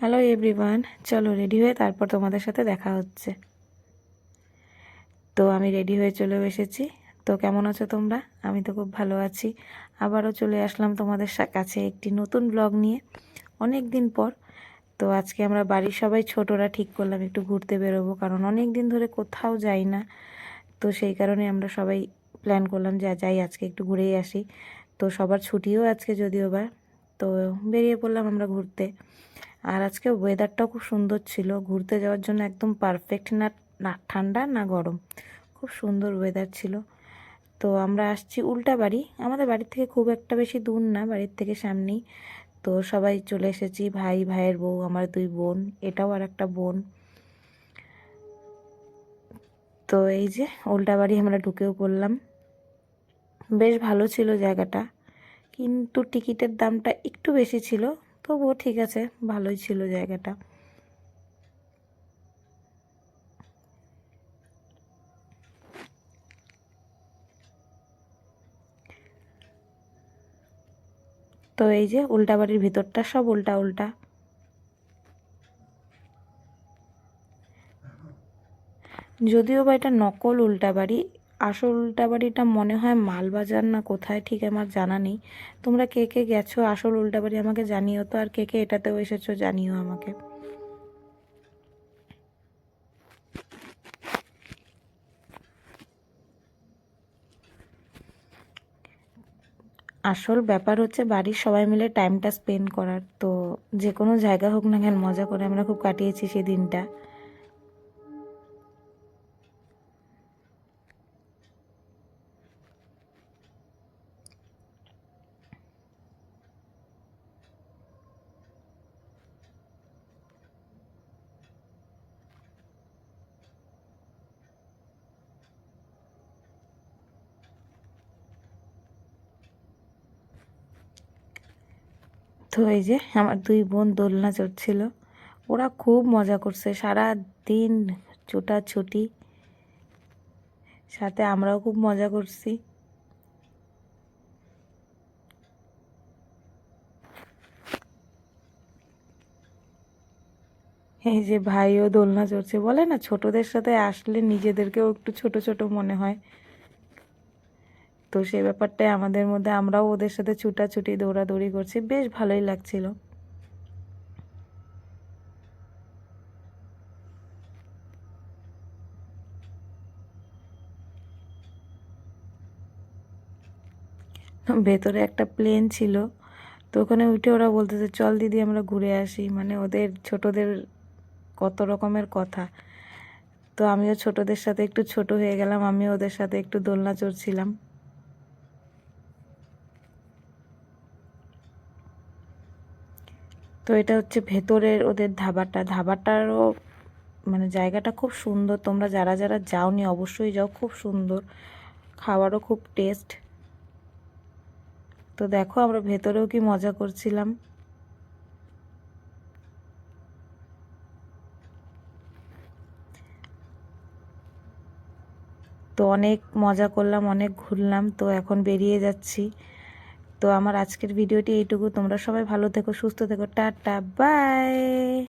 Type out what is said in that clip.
Hello everyone, চলো ready হয়ে তারপর তোমাদের সাথে দেখা হচ্ছে। তো আমি রেডি হয়ে চলেও এসেছি। তো কেমন আছো তোমরা? আমি তো খুব ভালো আছি। আবারও চলে আসলাম তোমাদের কাছে একটি নতুন ব্লগ নিয়ে, অনেক দিন পর। তো আজকে আমরা বাড়ির সবাই ছোটরা ঠিক করলাম একটু ঘুরতে বেরোবো, কারণ অনেক দিন ধরে কোথাও যাই না। তো সেই কারণে আমরা সবাই প্ল্যান করলাম যে যাই আজকে একটু ঘুরেই আসি। তো সবার ছুটিও আজকে যদিও বা, তো বেরিয়ে পড়লাম আমরা ঘুরতে। আর আজকে ওয়েদারটাও খুব সুন্দর ছিল, ঘুরতে যাওয়ার জন্য একদম পারফেক্ট, না না ঠান্ডা না গরম, খুব সুন্দর ওয়েদার ছিল। তো আমরা আসছি উল্টাবাড়ি, আমাদের বাড়ির থেকে খুব একটা বেশি দূর না, বাড়ির থেকে সামনেই। তো সবাই চলে এসেছি, ভাই, ভাইয়ের বউ, আমার দুই বোন, এটাও আর একটা বোন। তো এই যে উল্টাবাড়ি আমরা ঢুকেও পড়লাম। বেশ ভালো ছিল জায়গাটা, কিন্তু টিকিটের দামটা একটু বেশি ছিল। তবুও ঠিক আছে, ভালোই ছিল জায়গাটা। তো এই যে উল্টাবাড়ির ভিতরটা সব উল্টা উল্টা, যদিও বা এটা নকল উল্টাবাড়ি। আসল উল্টাবাড়িটা মনে হয় মালবাজার না কোথায়, ঠিক আমার জানা নেই। তোমরা কে কে গেছো আসল উল্টাবাড়ি আমাকে জানিও তো, আর কে কে এটাতেও এসেছো জানিও আমাকে। আসল ব্যাপার হচ্ছে বাড়ির সবাই মিলে টাইমটা স্পেন্ড করার। তো যে কোনো জায়গা হোক না কেন, মজা করে আমরা খুব কাটিয়েছি সেই দিনটা। তো এই যে আমার দুই বোন দোলনা চড়ছিল, ওরা খুব মজা করছে সারা দিন, ছুটাছুটি, সাথে আমরাও খুব মজা করছি। এই যে ভাইও দোলনা চড়ছে, বলে না ছোটদের সাথে আসলে নিজেদেরকেও একটু ছোট ছোট মনে হয়। তো সেই ব্যাপারটাই আমাদের মধ্যে, আমরাও ওদের সাথে ছুটাছুটি দৌড়াদৌড়ি করছি, বেশ ভালোই লাগছিল। ভেতরে একটা প্লেন ছিল, তো ওখানে উঠে ওরা বলতেছে চল দিদি আমরা ঘুরে আসি, মানে ওদের ছোটদের কত রকমের কথা। তো আমিও ছোটদের সাথে একটু ছোট হয়ে গেলাম, আমিও ওদের সাথে একটু দোলনা চড়ছিলাম। তো এটা হচ্ছে ভেতরের ওদের ধাবাটারও মানে জায়গাটা খুব সুন্দর। তোমরা যারা যারা যাওনি অবশ্যই যাও, খুব সুন্দর, খাওয়ারও খুব টেস্ট। তো দেখো আমরা ভেতরেও কি মজা করছিলাম। তো অনেক মজা করলাম, অনেক ঘুরলাম, তো এখন বেরিয়ে যাচ্ছি। তো আমার আজকের ভিডিওটি এইটুকু। তোমরা সবাই ভালো থেকো, সুস্থ থেকো, টাটা বাই।